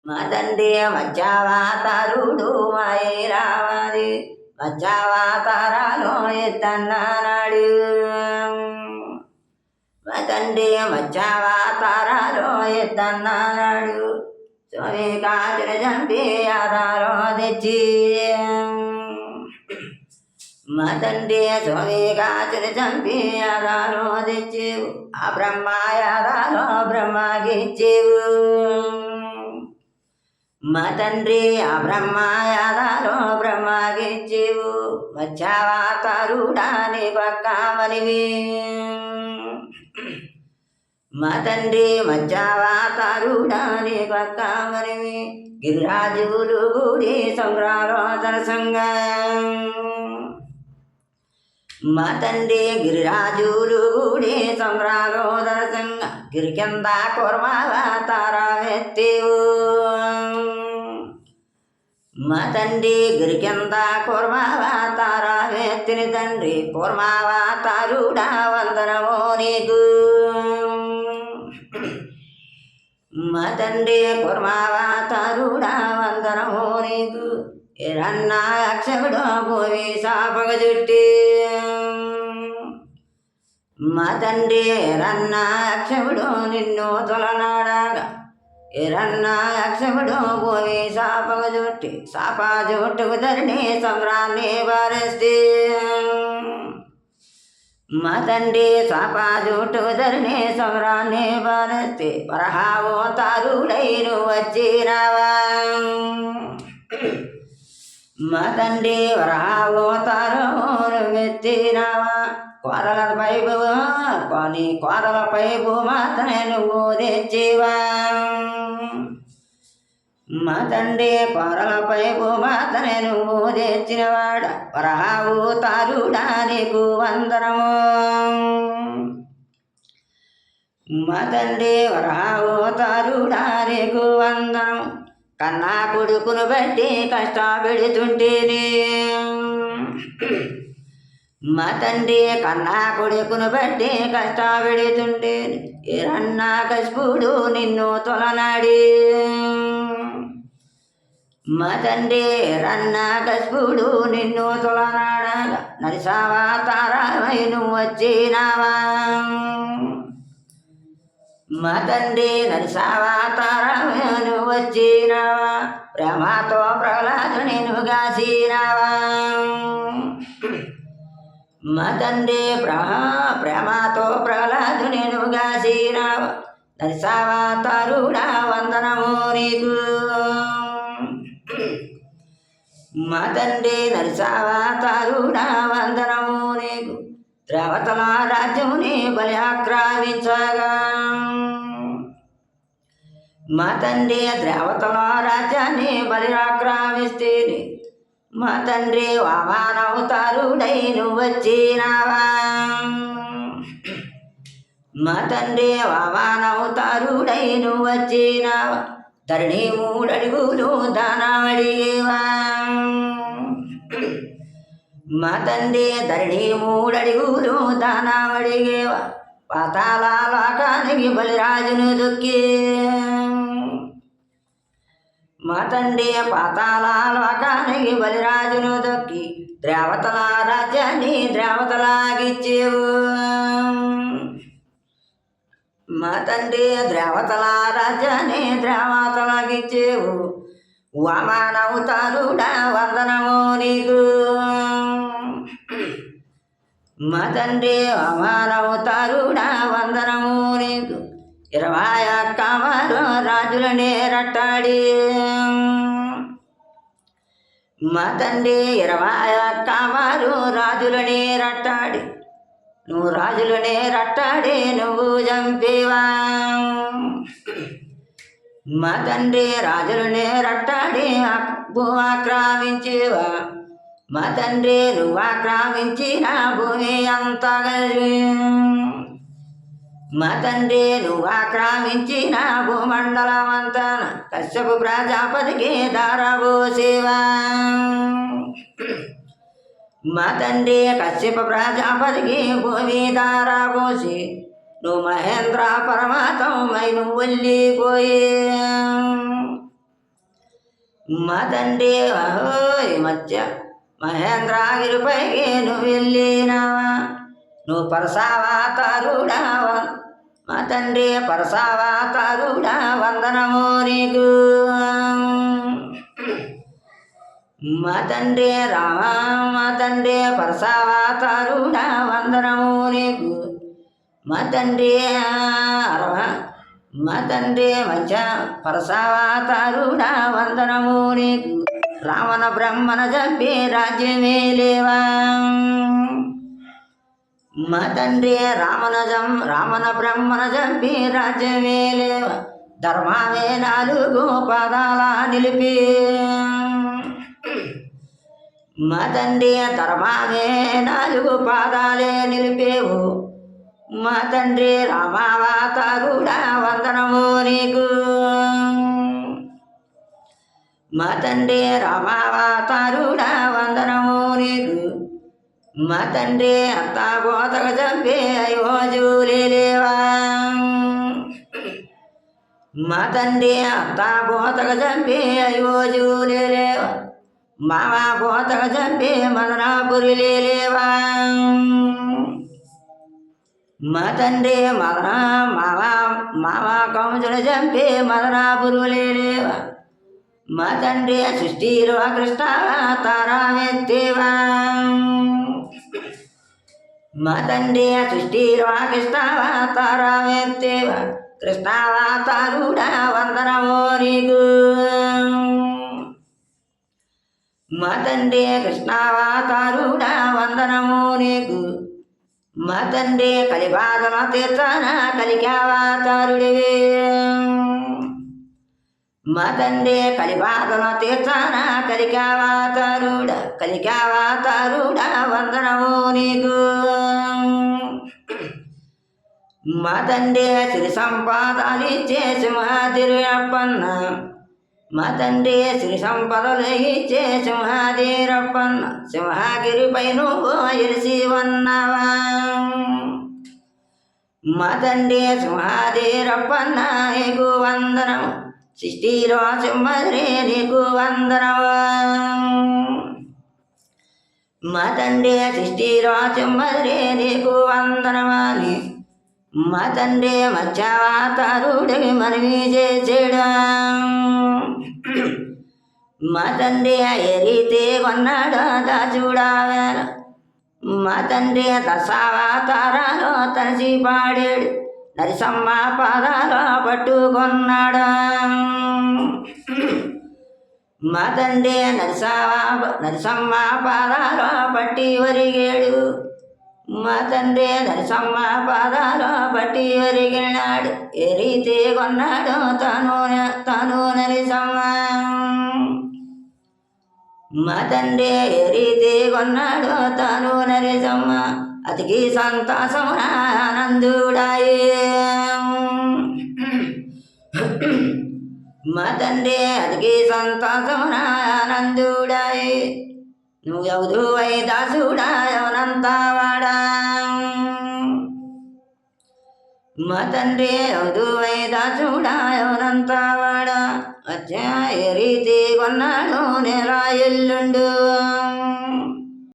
మా తండ్రి మధ్యావతారుడు మాయరావాది మధ్యావతారాలో ఎత్తన్నాడు. మా తండ్రి మధ్యావతారాలో ఎత్తన్నాడు. స్వామి కాచున చంపి ఆధారో తెచ్చి మా తండ్రి స్వామి కాచున చంపి ఆధారో తెచ్చేవు. ఆ బ్రహ్మ యాదాలో బ్రహ్మగిచ్చేవు. మా తండ్రి ఆ బ్రహ్మ యాదాలో బ్రహ్మగిచ్చేవు. మధ్యావతారుడా నీ పక్కమనివి. మా తండ్రి మధ్యావతారుడా నీ పక్కమనివి. గిరిరాజులు గుడి సంగ్రాలోచన సంగం. మా తండ్రి గిరిరాజులు గుడి సంగ్రాలోచన సంగ. గిరి కింద కూర్మావతారమెత్తేవు. మా తండ్రి గిరి కింద కూర్మావతారమెత్తిన తండ్రి కూర్మావతారుడా వందనమో నీకు. మా తండ్రి కూర్మావతారుడా వందనమో నీకు. ఎరన్నా అక్షరుడు భూమి సాపగ చుట్టి. మా తండ్రి ఎరన్నా అక్షరుడు నిన్ను తొలనాడగా. ఎరన్నా అక్షరుడు భూమి సాపగ చుట్టి. సాప చుట్టుకు ధరణి సంగ్రాన్ని బారేస్తే. మా తండ్రి సాప చుట్టుకు ధరణి సంగ్రాన్ని బారేస్తే. వరహావతారుడై నువ్వు వచ్చినావా. మా తండ్రి వరహావతారమును ఎత్తినావా. కోరల పైపు కొని కోరల పైపు మాత్రమే నువ్వు తెచ్చివా. మా తండ్రి కోరల పైపు మాత్రమే నువ్వు తెచ్చినవాడ. వరహావతారుడా నీకు వందనము. మా తండ్రి వరహావతారుడా నీకు వందనం. కన్నా కొడుకును బట్టి కష్టపెడుతుంటేనే. మా తండ్రి కన్నా కొడుకును బట్టి కష్టపెడుతుంటేనే. ఎరన్నా కశిపుడు నిన్ను తొలనాడి. మా తండ్రి ఎరన్నా కశిపుడు నిన్ను తొలనాడగా. నరసావతారమై నువ్వు వచ్చినావా. మా తండ్రి నరసావతారమై నువ్వు వచ్చినావా. ప్రేమతో ప్రహ్లాదుని నువ్వు గాసినావా. మా తండ్రి ప్రేమతో ప్రహ్లాదుని నువ్వు గాసినావా. నరసావతారుడా వందనము నీకు. మా తండ్రి నరసావతారుడా వందనము నీకు. ద్రావతల రాజ్యముని బలి ఆక్రమించగా. మా తండ్రి ద్రావతల రాజ్యాన్ని బలి ఆక్రమిస్తేనే. మా తండ్రి వామనవతారుడై నువ్వు వచ్చినావా. మా తండ్రి వామనవతారుడై నువ్వు వచ్చినావా. ధరణి 3 అడుగులు దానమడిగేవా. మా తండ్రి ధరణి 3 అడుగులు దానమడిగేవా. పాతాళ లోకానికి బలిరాజును దొక్కి. మా తండ్రి పాతాళ లోకానికి బలిరాజును దొక్కి. ద్రావతల రాజ్యాన్ని ద్రావతలాగిచ్చేవు. మా తండ్రి ద్రావతల రాజ్యాన్ని ద్రావతలాగిచ్చేవు. వామనవతారుడా వందనమో నీకు. మా తండ్రి వామనవతారుడా వందనము నీకు. 21 మారు రాజులనే రట్టాడి. మా తండ్రి 21 మారు రాజులనే రట్టాడి. నువ్వు రాజులనే రట్టాడి నువ్వు చంపేవా. మా తండ్రి రాజులనే రట్టాడి భూమి ఆక్రమించేవా. మా తండ్రి నువ్వు ఆక్రమించిన భూమి అంతా. మా తండ్రి నువ్వు ఆక్రమించిన భూమండలమంతా. కశ్యపు ప్రజాపతికి దారబోసేవా. మా తండ్రి కశ్యప ప్రజాపతికి భూమి దారబోసి. నువ్వు మహేంద్ర పరమాత్మై నువ్వు వెళ్ళిపోయి. మా తండ్రి అహోయ్ మధ్య మహేంద్రగిరిపైకి నువ్వు వెళ్ళినావా, నువ్వు పరసావా తరుడావా, మా తండ్రి పరసావా తరుడా వందనము నీకు. మా తండ్రి రామ, మా తండ్రి పరసావా తరుడా వందనము నీకు. మా తండ్రి మా తండ్రి మధ్య పరసావా తరుడా వందనము నీకు. రావణ బ్రహ్మణ చంపి రాజ్యమేలేవా, మా తండ్రి రామణ బ్రహ్మణ చంపి రాజ్యమేలేవా. ధర్మమే 4 పాదాల నిలిపి, మా తండ్రి ధర్మమే 4 పాదాలే నిలిపేవు. మా తండ్రి రామావతారుడా వందనము నీకు. మా తండ్రి రామావతారుడా వందనము నీకు. మా తండ్రి అత్తా గోతక చంపే అయోజులేవా, మా తండ్రి అత్తా గోతక చంపే అయోజులేవా. మామ గోతక చంపే మదనాపురిలేవా, మా తండ్రి మామ కంసుడు చంపే మదనాపురులేవా. మా తండ్రి సృష్టిలో కృష్ణ తారామెత్తేవా, మా తండ్రి సృష్టిలో కృష్ణ తారామెత్తేవా. కృష్ణావతారుడా వందనము నీకు. మా తండ్రి కృష్ణావతారుడా వందనము నీకు. మా తండ్రి కలిబాధన తీర్చన కలికావతారుడివే, మా తండ్రి కలిబాధన తీర్చన కలికావతారుడా వందనము నీకు. మా తండ్రి సిరి సంపాదలు ఇచ్చే సింహాద్రిరప్పన్న, మా తండ్రి సిరి సంపదలు ఇచ్చే సింహాద్రిరప్పన్న. సింహగిరిపై నువ్వు ఎలిసి ఉన్నావా, మా తండ్రి సింహాద్రిరప్పన్న నీకు వందనం. సృష్టిలో సింహద్రి నీకు వందనము, మా తండ్రి సృష్టిలో సింహద్రి నీకు వందనమాని. మా తండ్రి మత్స్యావతారుడికి మనవి చేసేడా, మా తండ్రి ఏ రీతి కొన్నాడో దాచుడావేళ. మా తండ్రి దశావతారాలో తలసి పాడాడు, నరసమ్మ పాదాలో పట్టుకొన్నాడు. మా తండ్రి నరసమ్మ పాదాలో పట్టి ఒరిగాడు, మా తండ్రి నరసమ్మ పాదాలో పట్టి ఒరిగినాడు. ఏ రీతి కొన్నాడు తను నరసమ్మ, మా తండ్రి ఏ రీతి కొన్నాడు తను నరసమ్మ. అతికి సంతోషమున ఆనందుడాయే, మా తండ్రి అతికి సంతోషమున ఆనందుడాయే. నువ్వు యౌదువై దాసుడా యవనంతా వాడా, మా తండ్రి యౌదువై దాసుడా యవనంతా వాడా. అచ్చా ఏ రీతి కొన్నాడు నేరా ఎల్లుండు,